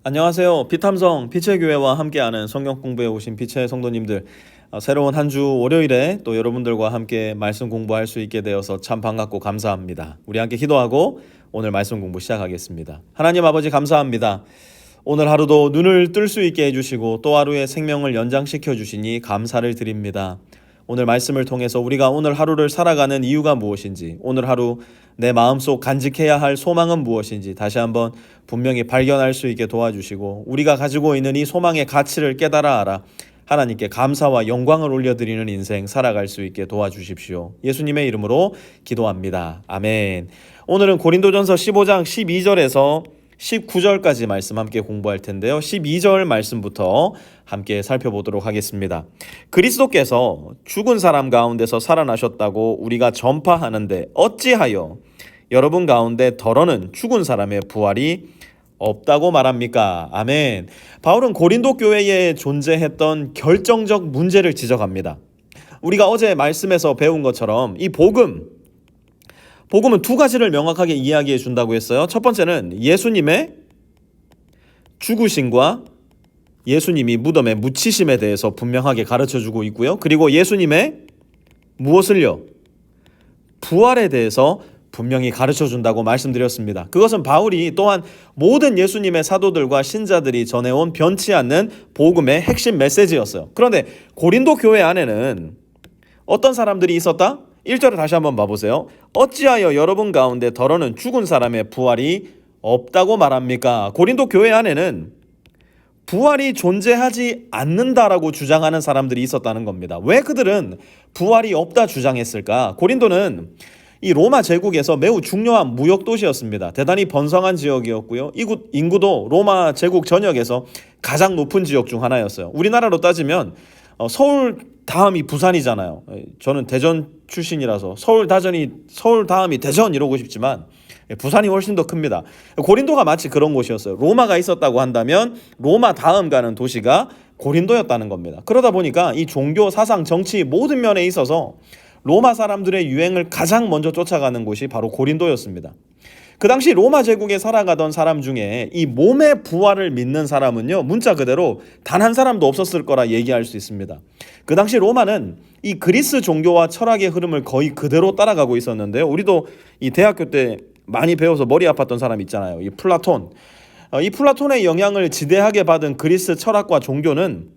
안녕하세요. 빛함성 빛의교회와 함께하는 성경 공부에 오신 빛의 성도님들, 새로운 한 주 월요일에 또 여러분들과 함께 말씀 공부할 수 있게 되어서 참 반갑고 감사합니다. 우리 함께 기도하고 오늘 말씀 공부 시작하겠습니다. 하나님 아버지 감사합니다. 오늘 하루도 눈을 뜰 수 있게 해주시고 또 하루의 생명을 연장시켜 주시니 감사를 드립니다. 오늘 말씀을 통해서 우리가 오늘 하루를 살아가는 이유가 무엇인지, 오늘 하루 내 마음속 간직해야 할 소망은 무엇인지 다시 한번 분명히 발견할 수 있게 도와주시고, 우리가 가지고 있는 이 소망의 가치를 깨달아 알아 하나님께 감사와 영광을 올려드리는 인생 살아갈 수 있게 도와주십시오. 예수님의 이름으로 기도합니다. 아멘. 오늘은 고린도전서 15장 12절에서 19절까지 말씀 함께 공부할 텐데요. 12절 말씀부터 함께 살펴보도록 하겠습니다. 그리스도께서 죽은 사람 가운데서 살아나셨다고 우리가 전파하는데 어찌하여 여러분 가운데 더러는 죽은 사람의 부활이 없다고 말합니까? 아멘. 바울은 고린도 교회에 존재했던 결정적 문제를 지적합니다. 우리가 어제 말씀에서 배운 것처럼 이 복음은 두 가지를 명확하게 이야기해 준다고 했어요. 첫 번째는 예수님의 죽으심과 예수님이 무덤에 묻히심에 대해서 분명하게 가르쳐 주고 있고요. 그리고 예수님의 무엇을요? 부활에 대해서 분명히 가르쳐 준다고 말씀드렸습니다. 그것은 바울이 또한 모든 예수님의 사도들과 신자들이 전해온 변치 않는 복음의 핵심 메시지였어요. 그런데 고린도 교회 안에는 어떤 사람들이 있었다? 1절을 다시 한번 봐보세요. 어찌하여 여러분 가운데 더러는 죽은 사람의 부활이 없다고 말합니까? 고린도 교회 안에는 부활이 존재하지 않는다라고 주장하는 사람들이 있었다는 겁니다. 왜 그들은 부활이 없다 주장했을까? 고린도는 이 로마 제국에서 매우 중요한 무역 도시였습니다. 대단히 번성한 지역이었고요. 이곳 인구도 로마 제국 전역에서 가장 높은 지역 중 하나였어요. 우리나라로 따지면 서울 다음이 부산이잖아요. 저는 대전 출신이라서 서울 다음이 대전 이러고 싶지만 부산이 훨씬 더 큽니다. 고린도가 마치 그런 곳이었어요. 로마가 있었다고 한다면 로마 다음 가는 도시가 고린도였다는 겁니다. 그러다 보니까 이 종교, 사상, 정치 모든 면에 있어서 로마 사람들의 유행을 가장 먼저 쫓아가는 곳이 바로 고린도였습니다. 그 당시 로마 제국에 살아가던 사람 중에 이 몸의 부활을 믿는 사람은요, 문자 그대로 단 한 사람도 없었을 거라 얘기할 수 있습니다. 그 당시 로마는 이 그리스 종교와 철학의 흐름을 거의 그대로 따라가고 있었는데요. 우리도 이 대학교 때 많이 배워서 머리 아팠던 사람 있잖아요. 이 플라톤. 이 플라톤의 영향을 지대하게 받은 그리스 철학과 종교는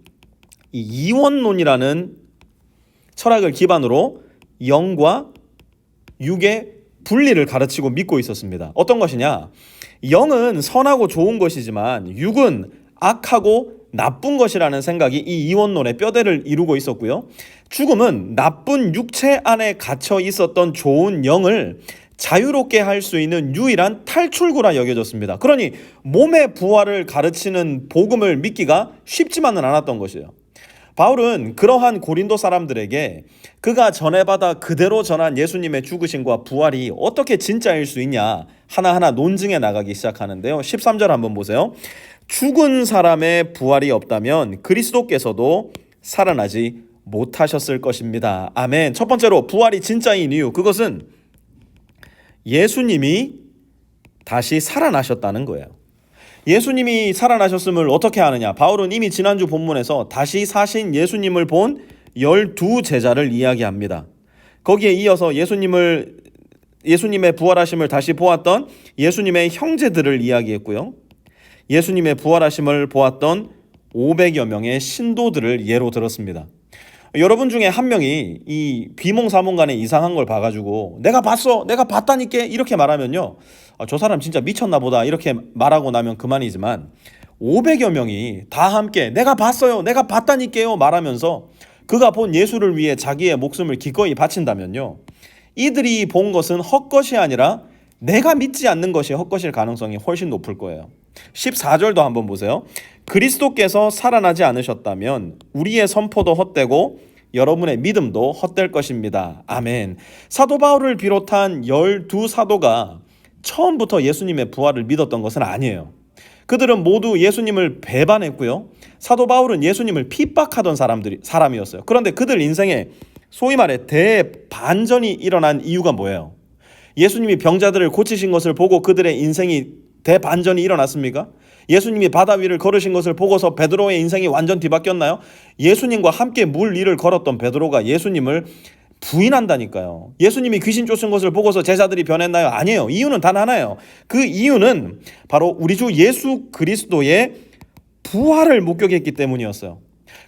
이 이원론이라는 철학을 기반으로 영과 육의 분리를 가르치고 믿고 있었습니다. 어떤 것이냐? 영은 선하고 좋은 것이지만 육은 악하고 나쁜 것이라는 생각이 이 이원론의 뼈대를 이루고 있었고요. 죽음은 나쁜 육체 안에 갇혀 있었던 좋은 영을 자유롭게 할 수 있는 유일한 탈출구라 여겨졌습니다. 그러니 몸의 부활을 가르치는 복음을 믿기가 쉽지만은 않았던 것이에요. 바울은 그러한 고린도 사람들에게 그가 전해받아 그대로 전한 예수님의 죽으심과 부활이 어떻게 진짜일 수 있냐 하나하나 논증해 나가기 시작하는데요. 13절 한번 보세요. 죽은 사람의 부활이 없다면 그리스도께서도 살아나지 못하셨을 것입니다. 아멘. 첫 번째로 부활이 진짜인 이유, 그것은 예수님이 다시 살아나셨다는 거예요. 예수님이 살아나셨음을 어떻게 아느냐? 바울은 이미 지난주 본문에서 다시 사신 예수님을 본 12제자를 이야기합니다. 거기에 이어서 예수님의 부활하심을 다시 보았던 예수님의 형제들을 이야기했고요. 예수님의 부활하심을 보았던 500여 명의 신도들을 예로 들었습니다. 여러분 중에 한 명이 이 비몽사몽간에 이상한 걸 봐가지고 내가 봤어, 내가 봤다니까 이렇게 말하면요, 저 사람 진짜 미쳤나 보다 이렇게 말하고 나면 그만이지만 500여 명이 다 함께 내가 봤어요, 내가 봤다니까요 말하면서 그가 본 예수를 위해 자기의 목숨을 기꺼이 바친다면요, 이들이 본 것은 헛것이 아니라 내가 믿지 않는 것이 헛것일 가능성이 훨씬 높을 거예요. 14절도 한번 보세요. 그리스도께서 살아나지 않으셨다면 우리의 선포도 헛되고 여러분의 믿음도 헛될 것입니다. 아멘. 사도 바울을 비롯한 12사도가 처음부터 예수님의 부활을 믿었던 것은 아니에요. 그들은 모두 예수님을 배반했고요. 사도 바울은 예수님을 핍박하던 사람이었어요. 그런데 그들 인생에 소위 말해 대반전이 일어난 이유가 뭐예요? 예수님이 병자들을 고치신 것을 보고 그들의 인생이 대반전이 일어났습니까? 예수님이 바다 위를 걸으신 것을 보고서 베드로의 인생이 완전 뒤바뀌었나요? 예수님과 함께 물 위를 걸었던 베드로가 예수님을 부인한다니까요. 예수님이 귀신 쫓은 것을 보고서 제자들이 변했나요? 아니에요. 이유는 단 하나예요. 그 이유는 바로 우리 주 예수 그리스도의 부활을 목격했기 때문이었어요.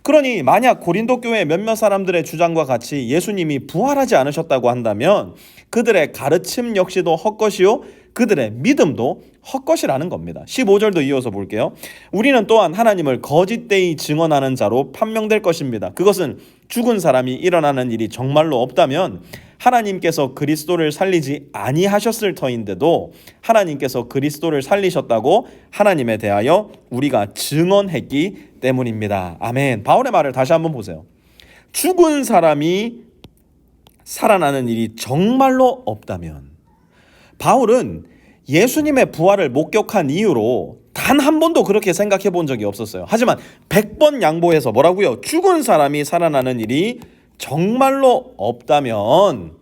그러니 만약 고린도 교회 몇몇 사람들의 주장과 같이 예수님이 부활하지 않으셨다고 한다면 그들의 가르침 역시도 헛것이요 그들의 믿음도 헛것이라는 겁니다. 15절도 이어서 볼게요. 우리는 또한 하나님을 거짓되이 증언하는 자로 판명될 것입니다. 그것은 죽은 사람이 일어나는 일이 정말로 없다면 하나님께서 그리스도를 살리지 아니하셨을 터인데도 하나님께서 그리스도를 살리셨다고 하나님에 대하여 우리가 증언했기 때문입니다. 아멘. 바울의 말을 다시 한번 보세요. 죽은 사람이 살아나는 일이 정말로 없다면 바울은 예수님의 부활을 목격한 이후로 단 한 번도 그렇게 생각해 본 적이 없었어요. 하지만 100번 양보해서 뭐라고요? 죽은 사람이 살아나는 일이 정말로 없다면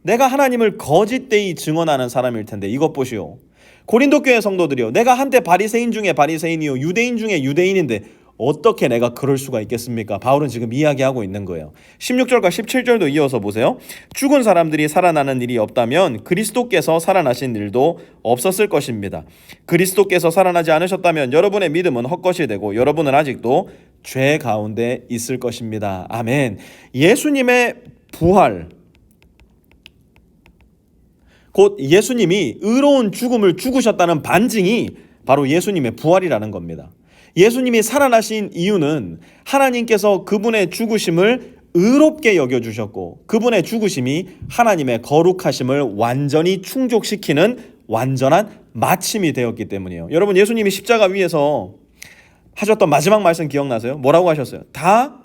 내가 하나님을 거짓되이 증언하는 사람일 텐데 이것 보시오. 고린도 교회 성도들이요. 내가 한때 바리새인 중에 바리새인이요. 유대인 중에 유대인인데 어떻게 내가 그럴 수가 있겠습니까? 바울은 지금 이야기하고 있는 거예요. 16절과 17절도 이어서 보세요. 죽은 사람들이 살아나는 일이 없다면 그리스도께서 살아나신 일도 없었을 것입니다. 그리스도께서 살아나지 않으셨다면 여러분의 믿음은 헛것이 되고 여러분은 아직도 죄 가운데 있을 것입니다. 아멘. 예수님의 부활, 곧 예수님이 의로운 죽음을 죽으셨다는 반증이 바로 예수님의 부활이라는 겁니다. 예수님이 살아나신 이유는 하나님께서 그분의 죽으심을 의롭게 여겨주셨고 그분의 죽으심이 하나님의 거룩하심을 완전히 충족시키는 완전한 마침이 되었기 때문이에요. 여러분, 예수님이 십자가 위에서 하셨던 마지막 말씀 기억나세요? 뭐라고 하셨어요? 다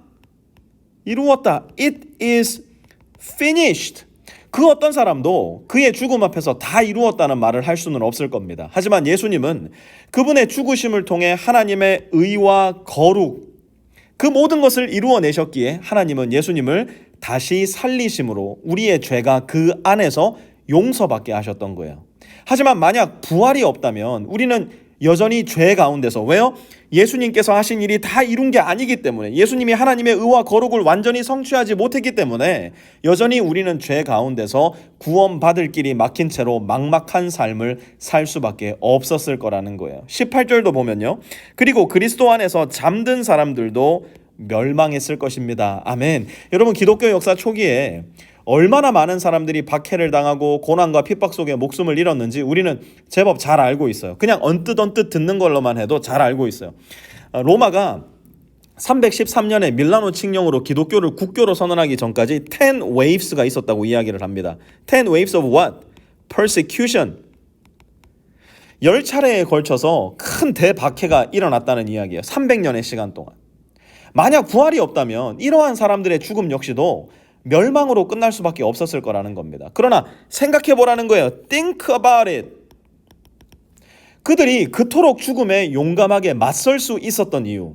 이루었다. It is finished. 그 어떤 사람도 그의 죽음 앞에서 다 이루었다는 말을 할 수는 없을 겁니다. 하지만 예수님은 그분의 죽으심을 통해 하나님의 의와 거룩, 그 모든 것을 이루어내셨기에 하나님은 예수님을 다시 살리심으로 우리의 죄가 그 안에서 용서받게 하셨던 거예요. 하지만 만약 부활이 없다면 우리는 여전히 죄 가운데서, 왜요? 예수님께서 하신 일이 다 이룬 게 아니기 때문에, 예수님이 하나님의 의와 거룩을 완전히 성취하지 못했기 때문에 여전히 우리는 죄 가운데서 구원받을 길이 막힌 채로 막막한 삶을 살 수밖에 없었을 거라는 거예요. 18절도 보면요. 그리고 그리스도 안에서 잠든 사람들도 멸망했을 것입니다. 아멘. 여러분, 기독교 역사 초기에 얼마나 많은 사람들이 박해를 당하고 고난과 핍박 속에 목숨을 잃었는지 우리는 제법 잘 알고 있어요. 그냥 언뜻 듣는 걸로만 해도 잘 알고 있어요. 로마가 313년에 밀라노 칙령으로 기독교를 국교로 선언하기 전까지 10 waves가 있었다고 이야기를 합니다. 10 waves of what? Persecution. 10차례에 걸쳐서 큰 대박해가 일어났다는 이야기예요. 300년의 시간 동안. 만약 부활이 없다면 이러한 사람들의 죽음 역시도 멸망으로 끝날 수밖에 없었을 거라는 겁니다. 그러나 생각해 보라는 거예요. Think about it. 그들이 그토록 죽음에 용감하게 맞설 수 있었던 이유,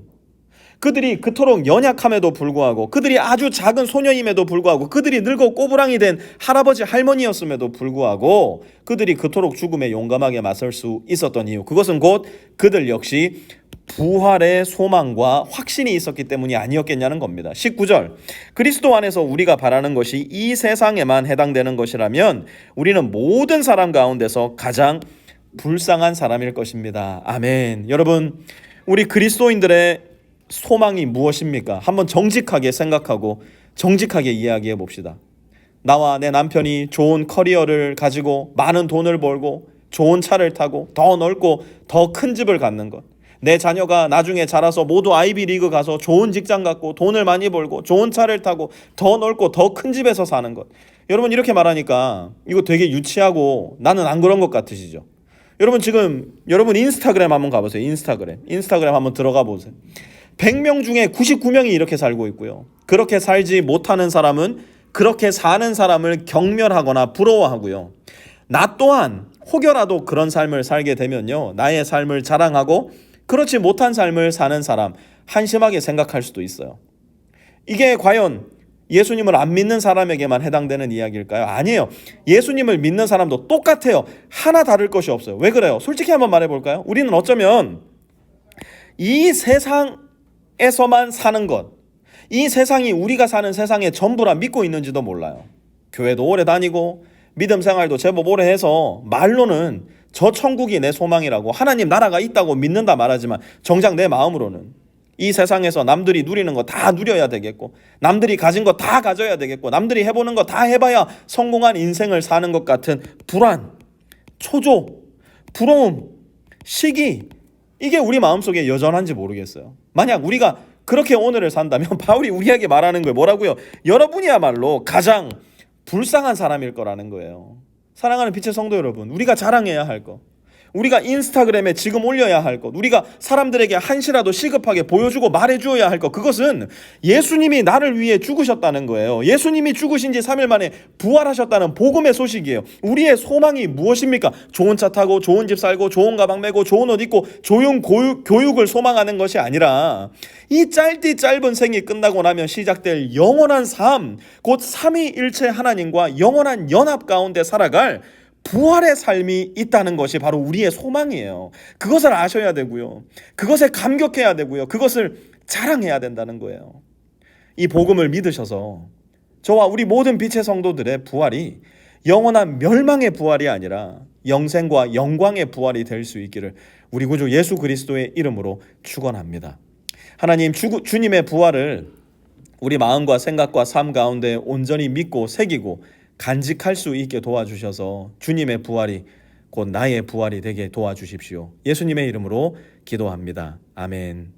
그들이 그토록 연약함에도 불구하고, 그들이 아주 작은 소녀임에도 불구하고, 그들이 늙어 꼬부랑이 된 할아버지 할머니였음에도 불구하고 그들이 그토록 죽음에 용감하게 맞설 수 있었던 이유, 그것은 곧 그들 역시 부활의 소망과 확신이 있었기 때문이 아니었겠냐는 겁니다. 19절, 그리스도 안에서 우리가 바라는 것이 이 세상에만 해당되는 것이라면 우리는 모든 사람 가운데서 가장 불쌍한 사람일 것입니다. 아멘. 여러분, 우리 그리스도인들의 소망이 무엇입니까? 한번 정직하게 생각하고 정직하게 이야기해 봅시다. 나와 내 남편이 좋은 커리어를 가지고 많은 돈을 벌고 좋은 차를 타고 더 넓고 더 큰 집을 갖는 것, 내 자녀가 나중에 자라서 모두 아이비리그 가서 좋은 직장 갖고 돈을 많이 벌고 좋은 차를 타고 더 넓고 더 큰 집에서 사는 것. 여러분, 이렇게 말하니까 이거 되게 유치하고 나는 안 그런 것 같으시죠? 여러분, 지금 여러분 인스타그램 한번 가보세요. 인스타그램 한번 들어가 보세요. 100명 중에 99명이 이렇게 살고 있고요. 그렇게 살지 못하는 사람은 그렇게 사는 사람을 경멸하거나 부러워하고요. 나 또한 혹여라도 그런 삶을 살게 되면요, 나의 삶을 자랑하고 그렇지 못한 삶을 사는 사람 한심하게 생각할 수도 있어요. 이게 과연 예수님을 안 믿는 사람에게만 해당되는 이야기일까요? 아니에요. 예수님을 믿는 사람도 똑같아요. 하나 다를 것이 없어요. 왜 그래요? 솔직히 한번 말해볼까요? 우리는 어쩌면 이 세상에서만 사는 것, 이 세상이 우리가 사는 세상의 전부라 믿고 있는지도 몰라요. 교회도 오래 다니고 믿음 생활도 제법 오래 해서 말로는 저 천국이 내 소망이라고 하나님 나라가 있다고 믿는다 말하지만 정작 내 마음으로는 이 세상에서 남들이 누리는 거 다 누려야 되겠고, 남들이 가진 거 다 가져야 되겠고, 남들이 해보는 거 다 해봐야 성공한 인생을 사는 것 같은 불안, 초조, 부러움, 시기, 이게 우리 마음속에 여전한지 모르겠어요. 만약 우리가 그렇게 오늘을 산다면 바울이 우리에게 말하는 거예요. 뭐라고요? 여러분이야말로 가장 불쌍한 사람일 거라는 거예요. 사랑하는 빛의 성도 여러분, 우리가 자랑해야 할 것, 우리가 인스타그램에 지금 올려야 할 것, 우리가 사람들에게 한시라도 시급하게 보여주고 말해주어야 할 것, 그것은 예수님이 나를 위해 죽으셨다는 거예요. 예수님이 죽으신 지 3일 만에 부활하셨다는 복음의 소식이에요. 우리의 소망이 무엇입니까? 좋은 차 타고 좋은 집 살고 좋은 가방 메고 좋은 옷 입고 좋은 교육을 소망하는 것이 아니라 이 짧은 생이 끝나고 나면 시작될 영원한 삶, 곧 삼위일체 하나님과 영원한 연합 가운데 살아갈 부활의 삶이 있다는 것이 바로 우리의 소망이에요. 그것을 아셔야 되고요. 그것에 감격해야 되고요. 그것을 자랑해야 된다는 거예요. 이 복음을 믿으셔서 저와 우리 모든 빛의 성도들의 부활이 영원한 멸망의 부활이 아니라 영생과 영광의 부활이 될 수 있기를 우리 구주 예수 그리스도의 이름으로 축원합니다. 하나님, 주님의 부활을 우리 마음과 생각과 삶 가운데 온전히 믿고 새기고 간직할 수 있게 도와주셔서 주님의 부활이 곧 나의 부활이 되게 도와주십시오. 예수님의 이름으로 기도합니다. 아멘.